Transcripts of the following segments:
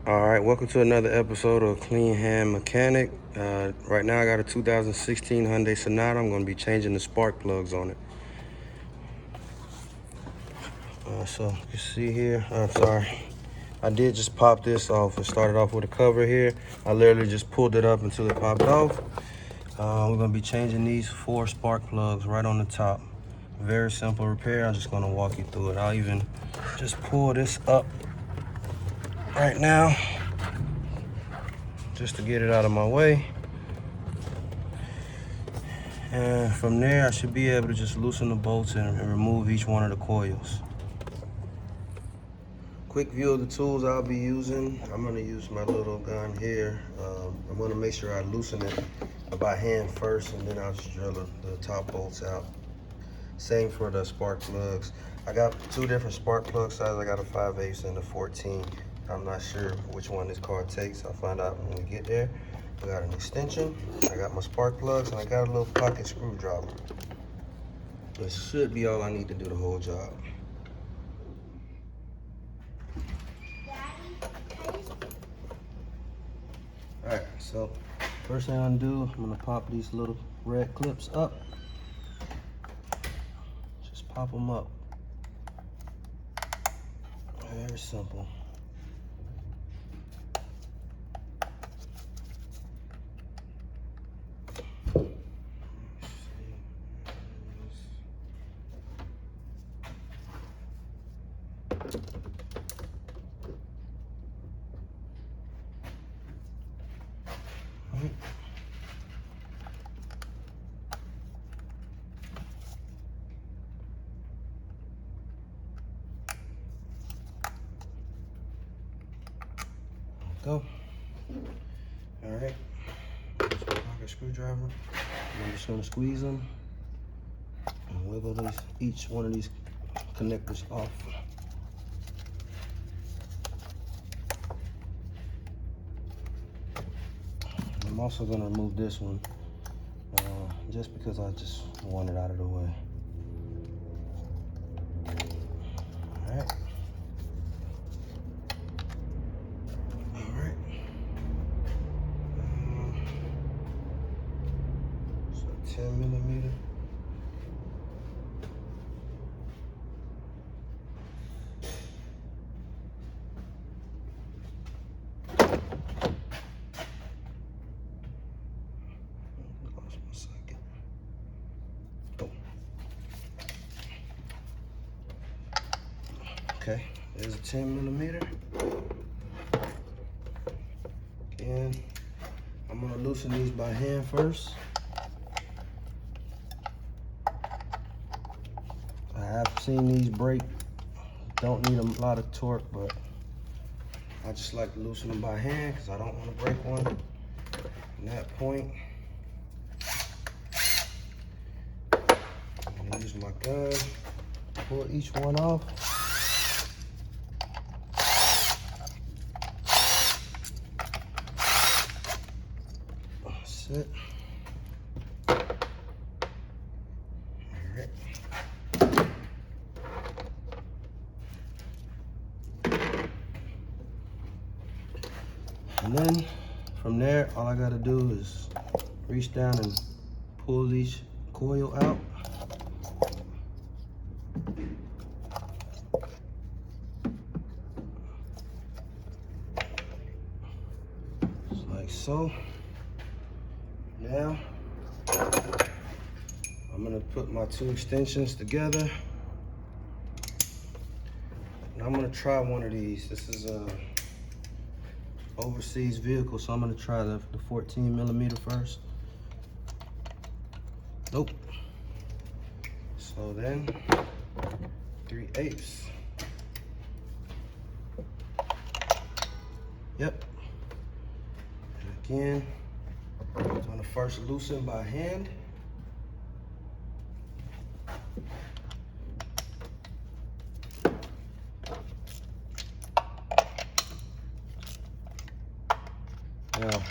All right, welcome to another episode of Clean Hand Mechanic. Right now I got a 2016 Hyundai Sonata. I'm going to be changing the spark plugs on it. So you see here, I'm sorry. I did just pop this off. It started off with a cover here. I literally just pulled it up until it popped off. We're going to be changing these 4 spark plugs right on the top. Very simple repair. I'm just going to walk you through it. I'll even just pull this up right now just to get it out of my way. And from there, I should be able to just loosen the bolts and remove each one of the coils. Quick view of the tools I'll be using. I'm gonna use my little gun here. I'm gonna make sure I loosen it by hand first, and then I'll just drill the top bolts out. Same for the spark plugs. I got 2 different spark plug sizes. I got a 5/8 and a 14. I'm not sure which one this car takes. I'll find out when we get there. I got an extension, I got my spark plugs, and I got a little pocket screwdriver. This should be all I need to do the whole job. Alright, so first thing I'm gonna do, I'm gonna pop these little red clips up. Just pop them up. Very simple. Go. All right. Just a pocket screwdriver. I'm just gonna squeeze them and wiggle each one of these connectors off. I'm also gonna remove this one just because I just want it out of the way. All right. So 10mm. Okay, there's a 10mm. And I'm gonna loosen these by hand first. I have seen these break. Don't need a lot of torque, but I just like to loosen them by hand because I don't want to break one. From that point, I'm gonna use my gun, pull each one off. That's it. All right. And then from there, all I gotta do is reach down and pull each coil out. Just like so. Now, I'm gonna put my 2 extensions together. And I'm gonna try one of these. This is a overseas vehicle, so I'm gonna try the 14mm first. Nope. So then 3/8. Yep. And again, I'm gonna first loosen by hand. Now,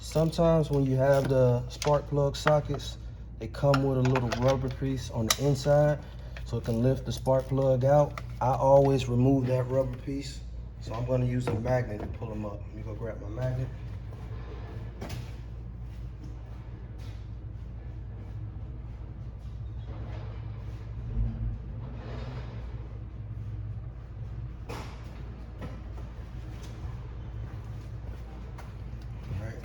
sometimes when you have the spark plug sockets, they come with a little rubber piece on the inside so it can lift the spark plug out. I always remove that rubber piece So I'm gonna use a magnet to pull them up. Let me go grab my magnet. All right,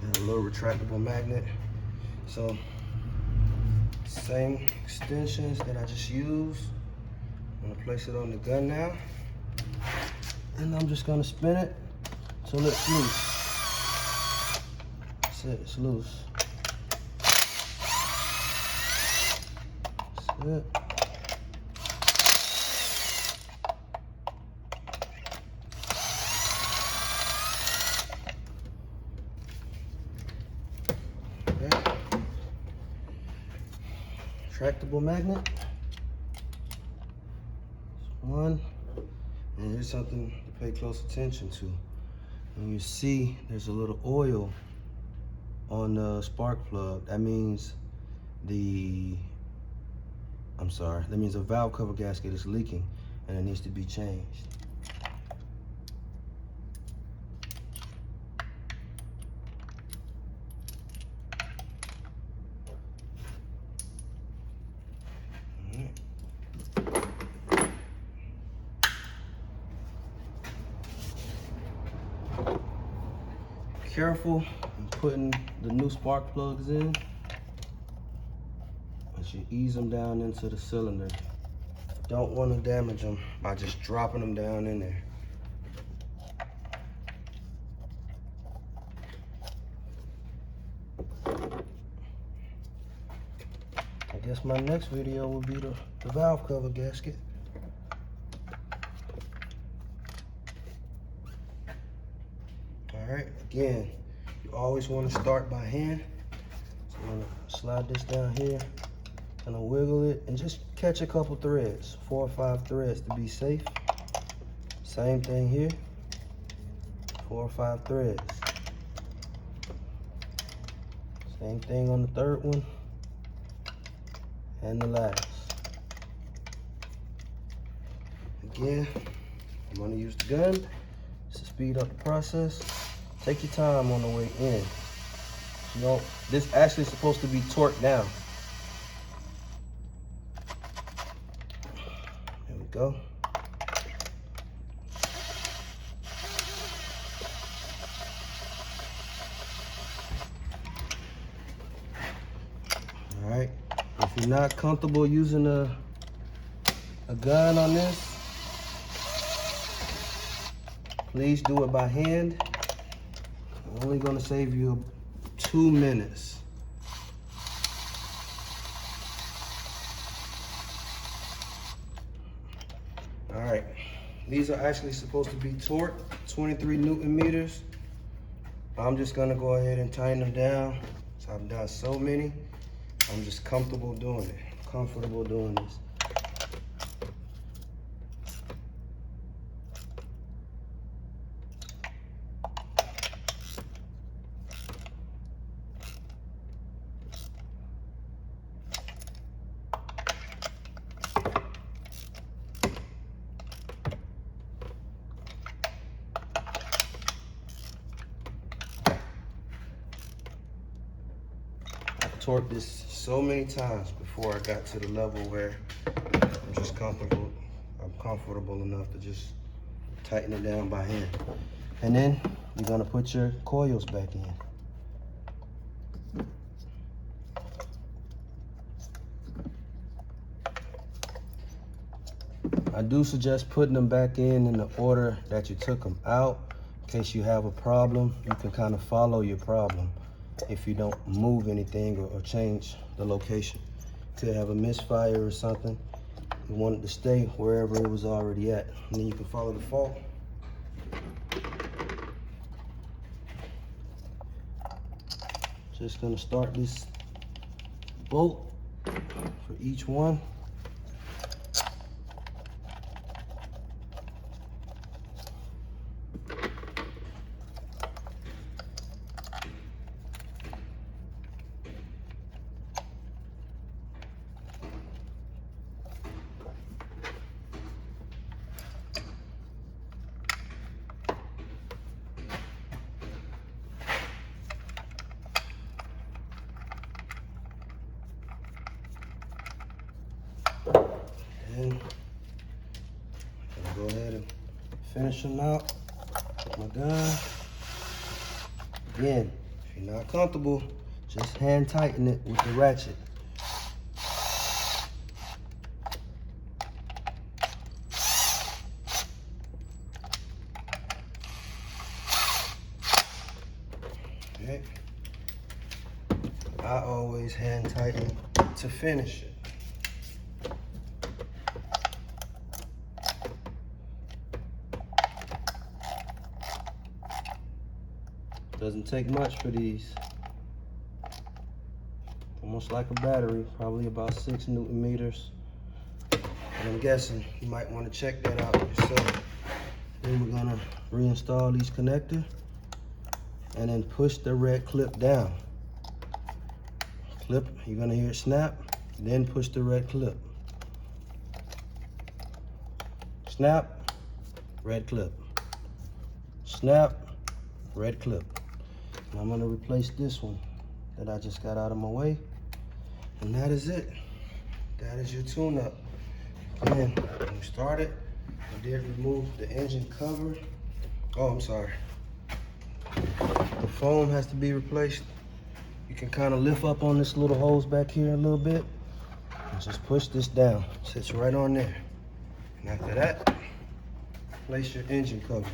and a little retractable magnet. So same extensions that I just used. I'm gonna place it on the gun now. And I'm just gonna spin it till it's loose. That's it, it's loose. That's it. Okay. Retractable magnet. One. And here's something to pay close attention to. When you see there's a little oil on the spark plug, that means the valve cover gasket is leaking and it needs to be changed. Careful in putting the new spark plugs in as you ease them down into the cylinder. Don't want to damage them by just dropping them down in there. I guess my next video will be the valve cover gasket. Alright, again, you always want to start by hand. So I'm going to slide this down here, and I'll wiggle it, and just catch a couple threads, 4 or 5 threads to be safe. Same thing here, 4 or 5 threads. Same thing on the third one, and the last. Again, I'm going to use the gun to speed up the process. Take your time on the way in. You know, this actually is supposed to be torqued down. There we go. All right. If you're not comfortable using a gun on this, please do it by hand. I'm only going to save you 2 minutes. All right, these are actually supposed to be torqued, 23 Newton meters. I'm just going to go ahead and tighten them down. So I've done so many, I'm just comfortable doing it. Comfortable doing this. Torqued this so many times before I got to the level where I'm just comfortable. I'm comfortable enough to just tighten it down by hand. And then you're gonna put your coils back in. I do suggest putting them back in the order that you took them out. In case you have a problem, you can kind of follow your problem. If you don't move anything or change the location. Could have a misfire or something. You want it to stay wherever it was already at. And then you can follow the fault. Just gonna start this bolt for each one. finish them out with my gun. Again, if you're not comfortable, just hand tighten it with the ratchet. Okay. I always hand tighten to finish it. Doesn't take much for these. Almost like a battery, probably about 6 Newton meters. And I'm guessing you might want to check that out yourself. Then we're gonna reinstall each connector and then push the red clip down. Clip, you're gonna hear it snap, then push the red clip. Snap, red clip. Snap, red clip. And I'm gonna replace this one that I just got out of my way. And that is it. That is your tune-up. Again, when we started, I did remove the engine cover. Oh, I'm sorry. The foam has to be replaced. You can kind of lift up on this little hose back here a little bit and just push this down. Sits right on there. And after that, place your engine cover.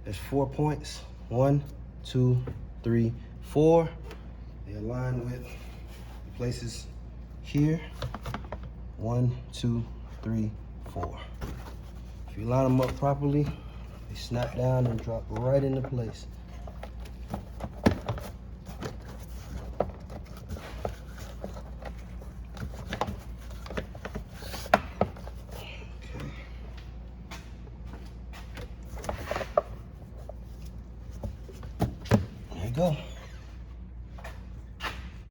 There's 4 points. 1, 2, 3, 4. They align with the places here. 1, 2, 3, 4. If you line them up properly, they snap down and drop right into place. There you go.